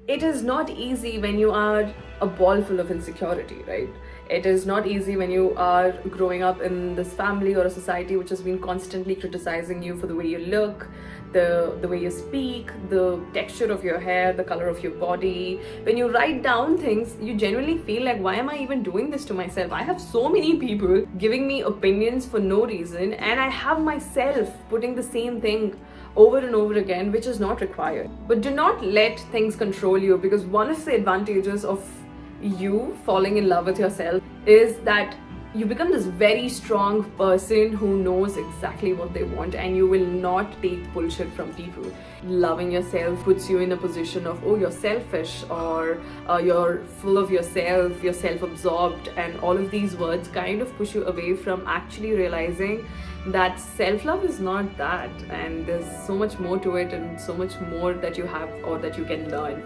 It is not easy when you are a ball full of insecurity, right? It is not easy when you are growing up in this family or a society which has been constantly criticizing you for the way you look, the way you speak, the texture of your hair, the color of your body. When you write down things, you genuinely feel like, why am I even doing this to myself? I have so many people giving me opinions for no reason, and I have myself putting the same thing over and over again, which is not required. But do not let things control you, because one of the advantages of you falling in love with yourself is that you become this very strong person who knows exactly what they want, and you will not take bullshit from people. Loving yourself puts you in a position of, oh, you're selfish, or you're full of yourself, you're self-absorbed, and all of these words kind of push you away from actually realizing that self-love is not that, and there's so much more to it and so much more that you have or that you can learn.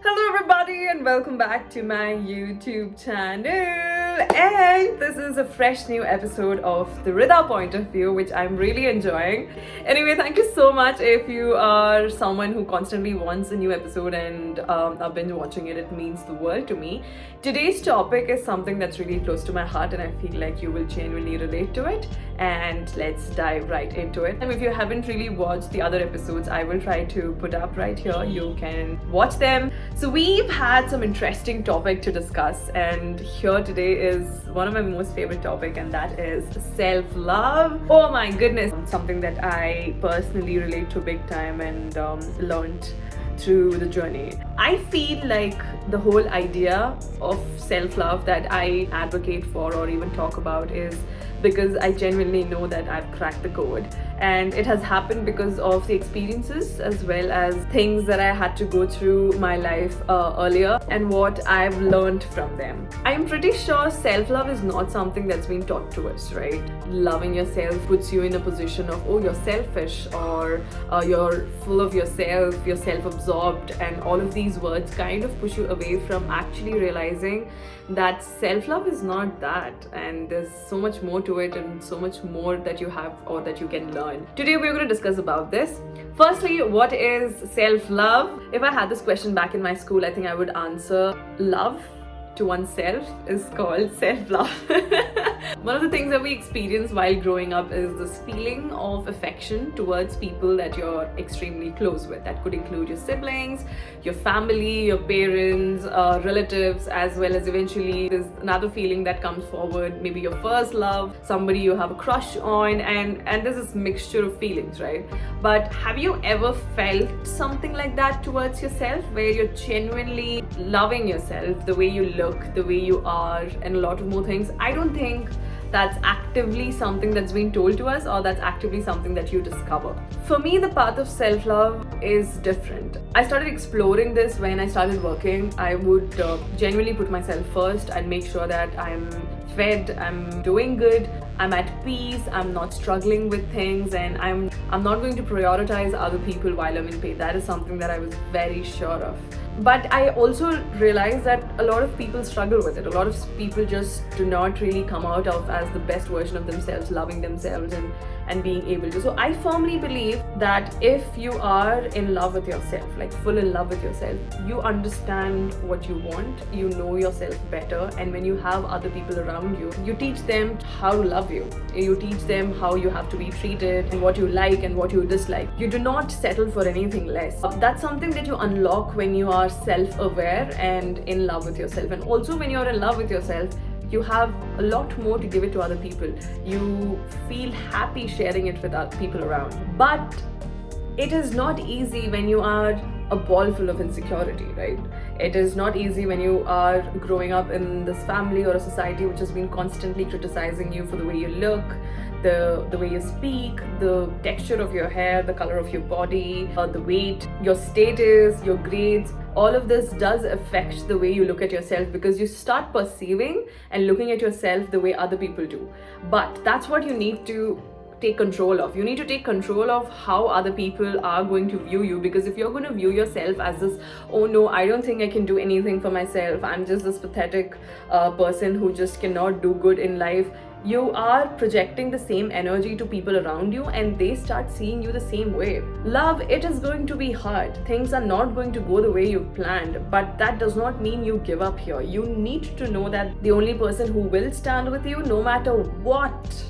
Hello everybody and welcome back to my YouTube channel, and this is a fresh new episode of the Rida point of view, which I'm really enjoying. Anyway, thank you so much if you are someone who constantly wants a new episode and are binge watching it. It means the world to me. Today's topic is something that's really close to my heart and I feel like you will genuinely relate to it, and let's dive right into it. And if you haven't really watched the other episodes, I will try to put up right here. You can watch them. So we've had some interesting topic to discuss, and here today is one of my most favorite topic, and that is self-love. Oh my goodness, something that I personally relate to big time and learned through the journey. I feel like the whole idea of self-love that I advocate for or even talk about is because I genuinely know that I've cracked the code, and it has happened because of the experiences as well as things that I had to go through my life earlier and what I've learned from them. I'm pretty sure self-love is not something that's been taught to us, right? Loving yourself puts you in a position of, oh, you're selfish, or you're full of yourself, you're self-absorbed, and all of these words kind of push you away from actually realizing that self-love is not that, and there's so much more to it and so much more that you have or that you can learn. Today we're going to discuss about this. Firstly, what is self-love? If I had this question back in my school, I think I would answer love to oneself is called self-love. One of the things that we experience while growing up is this feeling of affection towards people that you're extremely close with. That could include your siblings, your family, your parents, relatives, as well as eventually there's another feeling that comes forward, maybe your first love, somebody you have a crush on, and there's this mixture of feelings, right? But have you ever felt something like that towards yourself, where you're genuinely loving yourself, the way you look, the way you are, and a lot of more things? I don't think that's actively something that's been told to us, or that's actively something that you discover. For me, the path of self-love is different. I started exploring this when I started working. I would genuinely put myself first and make sure that I'm fed, I'm doing good, I'm at peace, I'm not struggling with things, and I'm not going to prioritize other people while I'm in pain. That is something that I was very sure of. But I also realized that a lot of people struggle with it. A lot of people just do not really come out of as the best version of themselves, loving themselves and being able to. So I firmly believe that if you are in love with yourself, like full in love with yourself, you understand what you want, you know yourself better, and when you have other people around you, you teach them how to love you. You teach them how you have to be treated and what you like and what you dislike. You do not settle for anything less. That's something that you unlock when you are self-aware and in love with yourself. And also when you're in love with yourself, you have a lot more to give it to other people. You feel happy sharing it with other people around. But it is not easy when you are a ball full of insecurity, right? It is not easy when you are growing up in this family or a society which has been constantly criticizing you for the way you look, the way you speak, the texture of your hair, the color of your body, the weight, your status, your grades. All of this does affect the way you look at yourself, because you start perceiving and looking at yourself the way other people do. But that's what you need to take control of. You need to take control of how other people are going to view you, because if you're going to view yourself as this, oh no, I don't think I can do anything for myself, I'm just this pathetic person who just cannot do good in life, you are projecting the same energy to people around you and they start seeing you the same way. Love, it is going to be hard. Things are not going to go the way you planned, but that does not mean you give up here. You need to know that the only person who will stand with you, no matter what,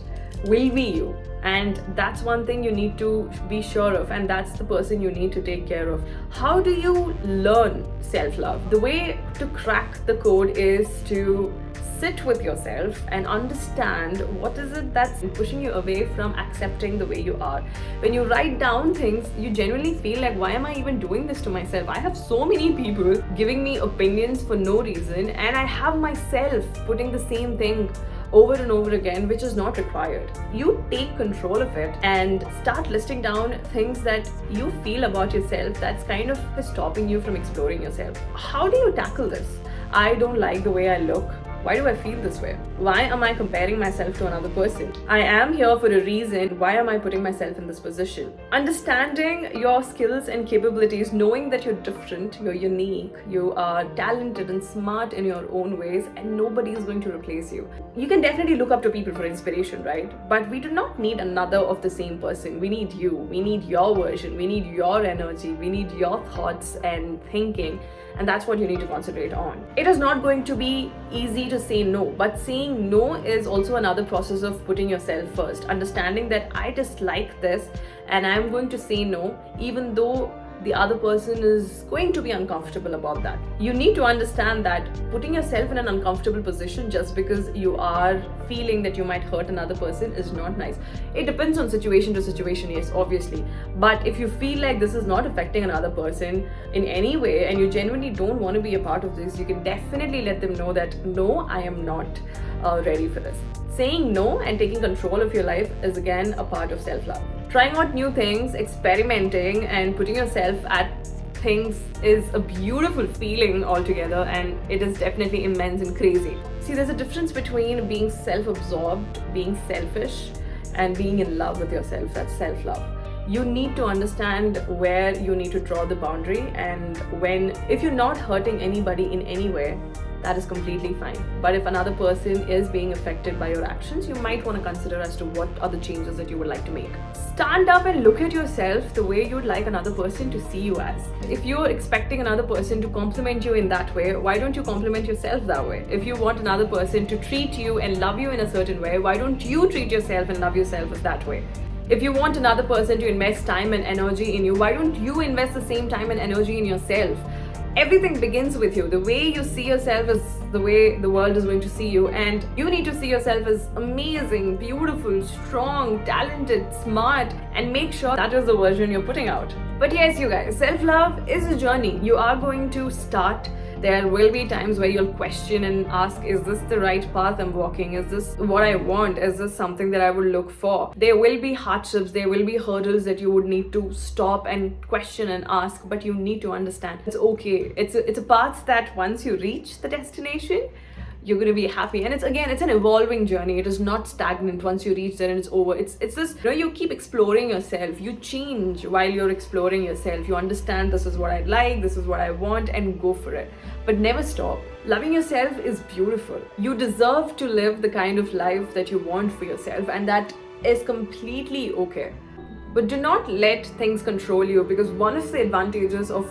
will be you. And that's one thing you need to be sure of, and that's the person you need to take care of. How do you learn self-love? The way to crack the code is to sit with yourself and understand what is it that's pushing you away from accepting the way you are. When you write down things, you genuinely feel like, why am I even doing this to myself? I have so many people giving me opinions for no reason, and I have myself putting the same thing over and over again, which is not required. You take control of it and start listing down things that you feel about yourself that's kind of stopping you from exploring yourself. How do you tackle this? I don't like the way I look. Why do I feel this way? Why am I comparing myself to another person? I am here for a reason. Why am I putting myself in this position? Understanding your skills and capabilities, knowing that you're different, you're unique, you are talented and smart in your own ways, and nobody is going to replace you. You can definitely look up to people for inspiration, right? But we do not need another of the same person. We need you. We need your version. We need your energy. We need your thoughts and thinking. And that's what you need to concentrate on. It is not going to be easy to say no, but saying no is also another process of putting yourself first. Understanding that I dislike this and I'm going to say no, even though the other person is going to be uncomfortable about that. You need to understand that putting yourself in an uncomfortable position just because you are feeling that you might hurt another person is not nice. It depends on situation to situation, yes, obviously. But if you feel like this is not affecting another person in any way and you genuinely don't want to be a part of this, you can definitely let them know that no, I am not ready for this. Saying no and taking control of your life is again a part of self-love. Trying out new things, experimenting, and putting yourself at things is a beautiful feeling altogether, and it is definitely immense and crazy. See, there's a difference between being self-absorbed, being selfish, and being in love with yourself. That's self-love. You need to understand where you need to draw the boundary, and if you're not hurting anybody in any way, that is completely fine. But if another person is being affected by your actions, you might want to consider as to what are the changes that you would like to make. Stand up and look at yourself the way you'd like another person to see you as. If you're expecting another person to compliment you in that way, why don't you compliment yourself that way? If you want another person to treat you and love you in a certain way, why don't you treat yourself and love yourself as that way? If you want another person to invest time and energy in you, why don't you invest the same time and energy in yourself? Everything begins with you. The way you see yourself is the way the world is going to see you, and you need to see yourself as amazing, beautiful, strong, talented, smart, and make sure that is the version you're putting out. But yes, you guys, self-love is a journey. You are going to start. There will be times where you'll question and ask, is this the right path I'm walking? Is this what I want? Is this something that I would look for? There will be hardships, there will be hurdles that you would need to stop and question and ask, but you need to understand it's okay. It's a path that once you reach the destination, you're going to be happy. And it's an evolving journey. It is not stagnant once you reach there and it's over. It's this, you keep exploring yourself. You change while you're exploring yourself. You understand this is what I like, this is what I want, and go for it. But never stop. Loving yourself is beautiful. You deserve to live the kind of life that you want for yourself, and that is completely okay. But do not let things control you, because one of the advantages of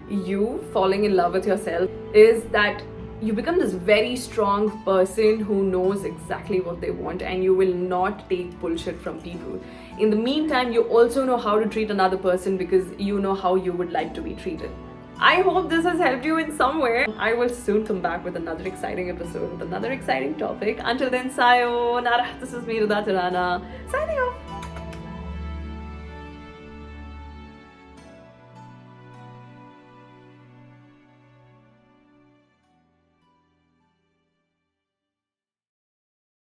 you falling in love with yourself is that you become this very strong person who knows exactly what they want, and you will not take bullshit from people. In the meantime, you also know how to treat another person because you know how you would like to be treated. I hope this has helped you in some way. I will soon come back with another exciting episode with another exciting topic. Until then, sayonara. This is me, Rida, signing off.